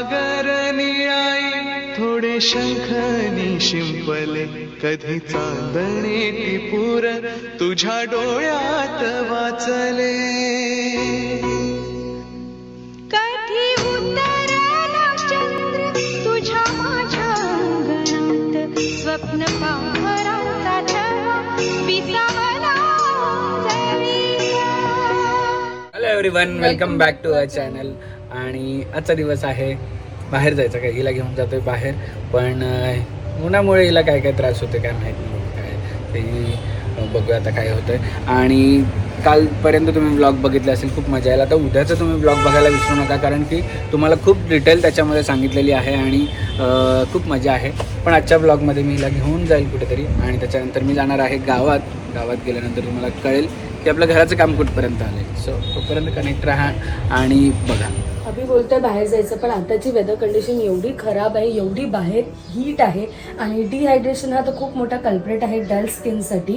सागर निळाई थोडे शंखनी शिंपले, कधी चांदणे टिपूर तुझ्या डोळ्यात वाचले. कधी उतरला चंद्र तुझ्या माझ्या अंगणात, स्वप्न पाहराचा छळा विसावला जळविला. Hello everyone, welcome back to our channel. आणि आजचा दिवस आहे, बाहेर जायचं काय, हिला घेऊन जातोय बाहेर. पण उन्हामुळे हिला काय काय त्रास होते काय माहीत नाही, काय ते बघूया आता काय होतंय. आणि कालपर्यंत तुम्ही ब्लॉग बघितले असेल, खूप मजा येईल. आता उद्याचं तुम्ही ब्लॉग बघायला विसरू नका, कारण की तुम्हाला खूप डिटेल त्याच्यामध्ये सांगितलेली आहे आणि खूप मजा आहे. पण आजच्या ब्लॉगमध्ये मी हिला घेऊन जाईल कुठेतरी, आणि त्याच्यानंतर मी जाणार आहे गावात गेल्यानंतर तुम्हाला कळेल की आपलं घराचं काम कुठपर्यंत आलं आहे. सो तोपर्यंत कनेक्ट राहा आणि बघा. अभि बोलतोय बाहेर जायचं, पण आताची वेदर कंडिशन एवढी खराब आहे, एवढी बाहेर हीट आहे आणि डिहायड्रेशन हा तर खूप मोठा कल्प्रेट आहे डल स्किनसाठी.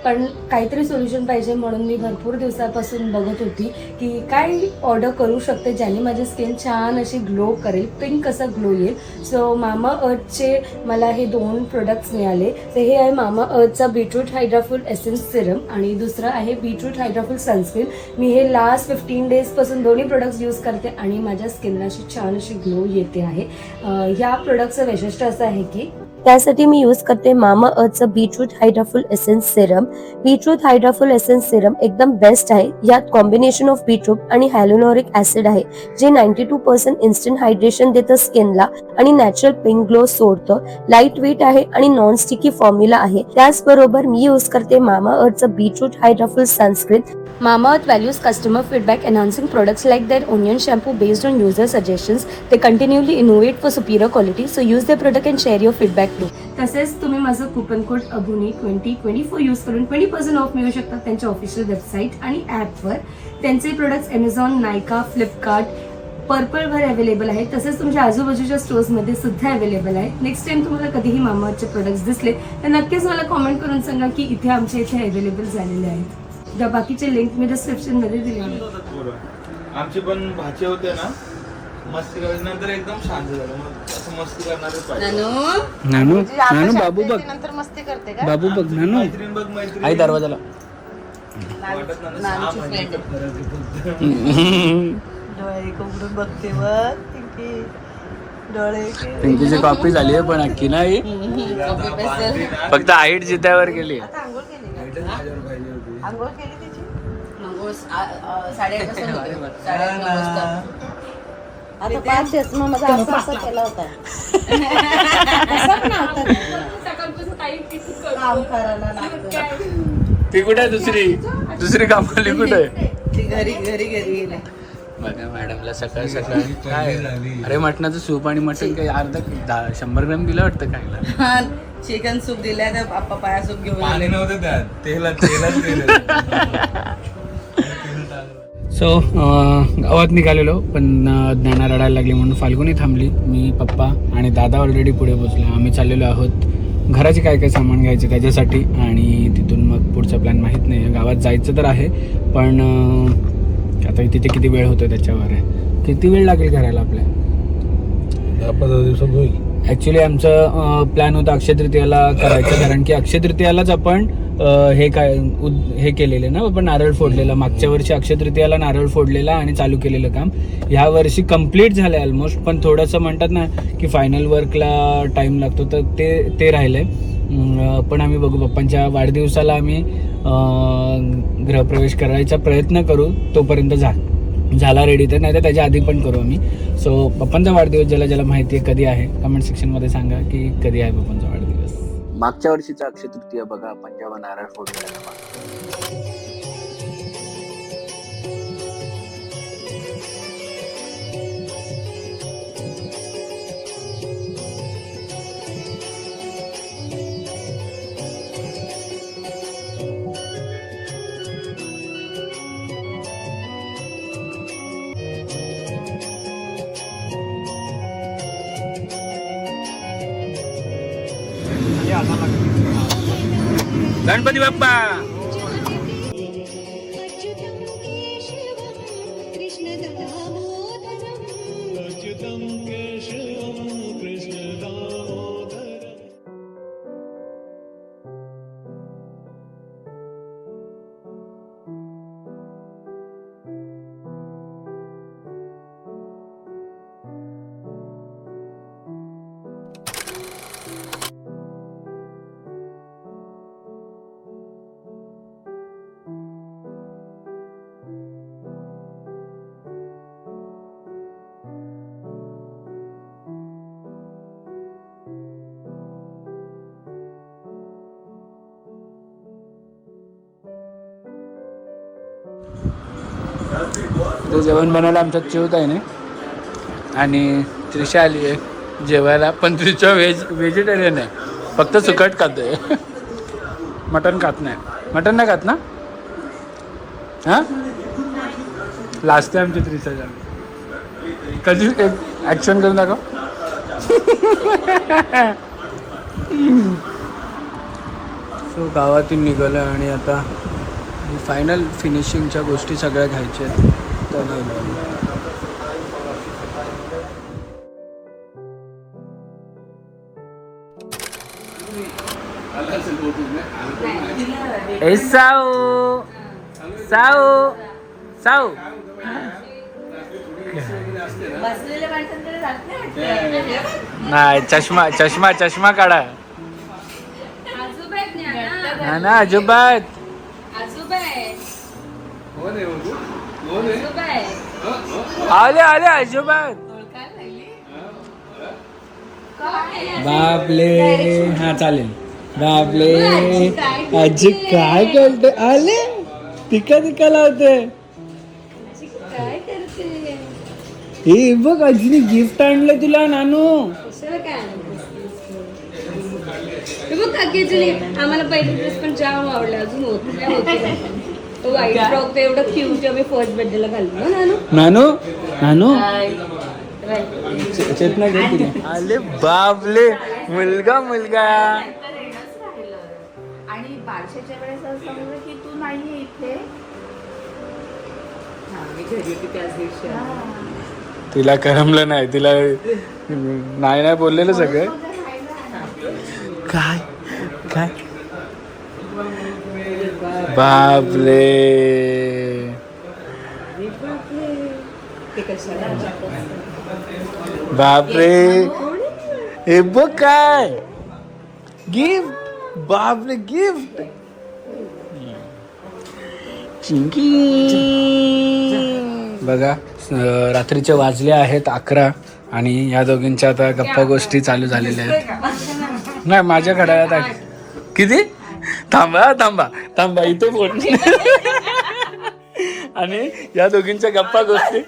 पण काहीतरी सोल्युशन पाहिजे, म्हणून मी भरपूर दिवसापासून बघत होती की काय ऑर्डर करू शकते ज्याने माझी स्किन छान अशी ग्लो करेल, पिंक असा ग्लो येईल. सो मामा अर्थचे मला हे 2 प्रोडक्ट्स मिळाले. तर हे आहे मामा अर्थचा बीटरूट हायड्राफुल एसेन्स सिरम आणि दुसरं आहे बीटरूट हायड्राफुल सनस्क्रीन. मी हे लास्ट 15 डेजपासून दोन्ही प्रोडक्ट्स यूज करते आणि माझ्या स्किनला अशी छान अशी ग्लो येते आहे. ह्या प्रोडक्टचं वैशिष्ट्य असं आहे की त्यासाठी मी यूज करते मामा अर्थचं beetroot hydraful essence serum. Beetroot hydraful essence serum एकदम बेस्ट आहे. यात कॉम्बिनेशन ऑफ बीटरूट आणि हायलोनॉरिक ऍसिड आहे, जे 92% इन्स्टंट हायड्रेशन देतं स्किनला आणि नॅचरल पिंक ग्लो सोडतं. लाईट वेट आहे आणि नॉन स्टिकी फॉर्म्युला आहे. त्याचबरोबर मी यूज करते मामा अर्थचं beetroot hydraful sunscreen. Mama Earth values customer feedback, enhancing products like their onion shampoo based on user suggestions. They continually innovate for superior quality, so use their product and share your feedback too. तसेच तुम्ही माझं coupon code अभुनी 2024 use करून 20% of मिळू शकतात त्यांच्या official website आणि ॲपवर. त्यांचे प्रोडक्ट्स Amazon, नायका, फ्लिपकार्ट, पर्पलवर अवेलेबल आहेत. तसेच तुमच्या आजूबाजूच्या स्टोर्समध्ये सुद्धा अवेलेबल आहेत. नेक्स्ट टाइम तुम्हाला कधीही मामा अर्थचे प्रोडक्ट्स दिसले तर नक्कीच मला कॉमेंट करून सांगा की इथे आमच्या इथे अवेलेबल झालेले आहेत. त्या बाकीचे लिंक मी डिस्क्रिप्शन मध्ये दिले. आमचे पण भाचे होते ना, मस्ती नंतर एकदम शांत झालं. मग असं मस्ती करणारे पाहिजे. नानू बाबू बघ, नंतर मस्ती करते का? बाबू बघ, नानू मैत्रीण बघ, मैत्रीण आई दरवाजाला. वाटत नाही नानूची friend डोळे उघडून बघते बघ पिंकी, डोळे पिंकीची कॉपी झाली आहे पण अख्खी नाही, फक्त हाईट जित्यावर गेली. आता आंघोळ केली का? आंघोळ केली तिची? आंघोळ 8:30 वाजता. आता 5 दिवस मग माझा असा केला होता. काम करायला लागतं. ती कुठे आहे? दुसरी कामवाली कुठे आहे? ती घरी गेली. बघा मॅडमला सकाळ काय, अरे मटणाचं सूप आणि मटण काही 100 ग्रॅम दिलं वाटतं खायला. चिकन सूप दिल्या तर पप्पा पाया सूप घेऊन पाणी नव्हतं त्यात, तेलात सो गावात निघालेलो, पण ज्ञाना रडायला लागली म्हणून फाल्गुनी थांबली. मी, पप्पा आणि दादा ऑलरेडी पुढे पोचले. आम्ही चाललेलो आहोत घराचे काय सामान घ्यायचे त्याच्यासाठी, आणि तिथून मग पुढचा प्लॅन माहीत नाही. गावात जायचं तर आहे, पण आता तिथे किती वेळ होतो त्याच्यावर आहे. किती वेळ लागेल घराला आपल्या? 10-15 दिवसात होईल. ॲक्च्युली आमचं प्लॅन होता अक्षय तृतीयाला करायचं, कारण की अक्षय तृतीयालाच आपण हे केलेलं ना, आपण नारळ फोडलेला. मागच्या वर्षी अक्षय तृतीयाला नारळ फोडलेला आणि चालू केलेलं काम ह्या वर्षी कम्प्लीट झालं आहे ऑलमोस्ट. पण थोडंसं म्हणतात ना की फायनल वर्कला टाईम लागतो, तर ते राहिलं आहे. पण आम्ही बघू, पप्पांच्या वाढदिवसाला आम्ही गृहप्रवेश करायचा प्रयत्न करू. तोपर्यंत झाला रेडी, तर नाही तर त्याच्या आधी पण करू आम्ही. सो पप्पांचा वाढदिवस ज्याला माहिती आहे कधी आहे, कमेंट सेक्शनमध्ये सांगा की कधी आहे पप्पांचा वाढदिवस. मागच्या वर्षीचा अक्षय तृतीया बघा, आपण जेव्हा नारळ फोडलेला. गणपती बाप्पा. कृष्ण दामोदरम ते जेवण बनायला आमच्यात चिवत आहे ना आणि त्रिशा आली आहे जेवायला. पण त्रिशा व्हेजिटेरियन आहे, फक्त सुकट खाते, मटण खात नाही. मटण नाही खात ना? हां लास्ट आहे आमची त्रिशा. कधी एक ॲक्शन करून दाखव. सो गावातून निघालं आणि आता फायनल फिनिशिंगच्या गोष्टी सगळ्या घ्यायच्या आहेत. ए साऊ साऊ साऊ बसलेल्या माणसांकडे जात नाही. नाही, चष्मा चष्मा चष्मा काढा ना ना. अजिबात आले आले अजिबात. बापले हा चालेल. बापले आजी काय करते? आले तिका तिका लावते. हे बघ आजीने गिफ्ट आणलं तुला नानू. आम्हाला पहिली ड्रेस पण जाम आवडला. अजून होती व्हाईट फ्रॉक एवढं क्यूट आम्ही फर्स्ट बर्थडेला घालतो नानू. नानू नानू चेतना घेतली. आले बापले मुलगा मुलगा. आणि बारशाच्या वेळेस असं समजलं की तू नाहीये इथे. तिला करमलं नाही. तिला नाही नाही बोललेलं सगळं. काय काय बापले बापरे. हे बघ काय गिफ्ट. बापरे गिफ्ट. चिंकी बघा. रात्रीचे वाजले आहेत 11 आणि या दोघींच्या आता गप्पा गोष्टी चालू झालेल्या आहेत. नाही माझ्या घड्याळात आहे किती. थांबा थांबा थांबा इथे फोन. आणि या दोघींच्या गप्पा गोष्टी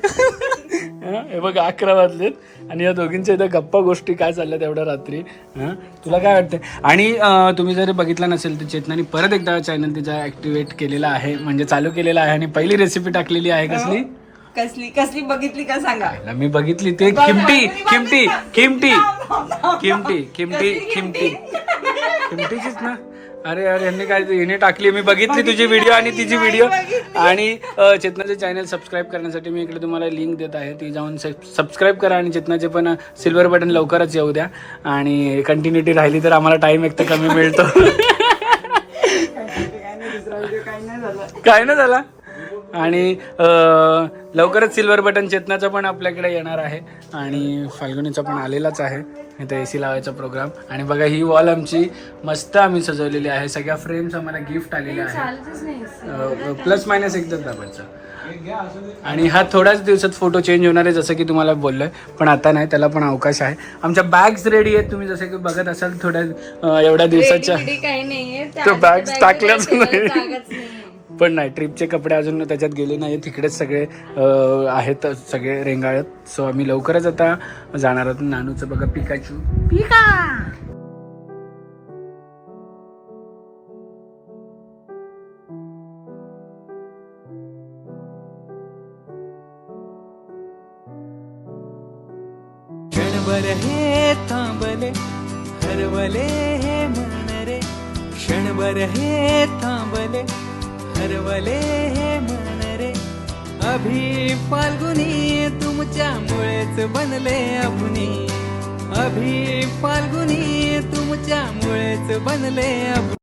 हे बघा 11 वाजलेत आणि या दोघींच्या इथं गप्पा गोष्टी काय चालल्यात एवढ्या रात्री. तुला काय वाटतं? आणि तुम्ही जर बघितलं नसेल तर चेतनाने परत एकदा चॅनल तिचा ऍक्टिव्हेट केलेला आहे, म्हणजे चालू केलेला आहे आणि पहिली रेसिपी टाकलेली आहे. कसली कसली कसली बघितली का सांगा. मी बघितली ते किमटी किमटी किमटी किमटी किमटी किमटी किमटीचीच ना. अरे अरे यांनी काय हिने टाकली. मी बघितली तुझी व्हिडिओ आणि तिची व्हिडिओ. आणि चेतनाचे चॅनल सबस्क्राईब करण्यासाठी मी इकडे तुम्हाला लिंक देत आहे, ती जाऊन सबस्क्राईब करा. आणि चेतनाचे पण सिल्वर बटन लवकरच येऊ द्या. आणि कंटिन्युटी राहिली तर आम्हाला टाइम एक तर कमी मिळतो. काय नाही झाला. आणि लवकरच सिल्वर बटन चेतनाचा पण आपल्याकडे येणार आहे आणि फाल्गुनीचा पण आलेलाच आहे. इथं AC लावायचा प्रोग्राम. आणि बघा ही वॉल आमची मस्त आम्ही सजवलेली आहे. सगळ्या फ्रेम्स आम्हाला गिफ्ट आलेल्या आहेत. प्लस मायनस एकदाच दाबायचं. आणि हा थोड्याच दिवसात फोटो चेंज होणार आहे जसं की तुम्हाला बोललोय, पण आता नाही, त्याला पण अवकाश आहे. आमच्या बॅग्स रेडी आहेत. तुम्ही जसं की बघत असाल थोड्या एवढ्या दिवसाच्या काही नाहीये तो बॅग्स टाकल्याच नाही. पण नाही, ट्रिपचे कपडे अजून त्याच्यात गेले नाही. तिकडेच सगळे आहेत, सगळे रेंगाळत. सो आम्ही लवकरच आता जाणार आहोत. नानूचं बघा पिकाचू पिका. क्षणभर हे थांबले हरवले हे मन रे. क्षणभर हे थांबले हरवले हे मन रे. अभि फाल्गुनी तुमच्यामुळेच बनले अभुनी. अभि फाल्गुनी तुमच्यामुळेच बनले अभुनी.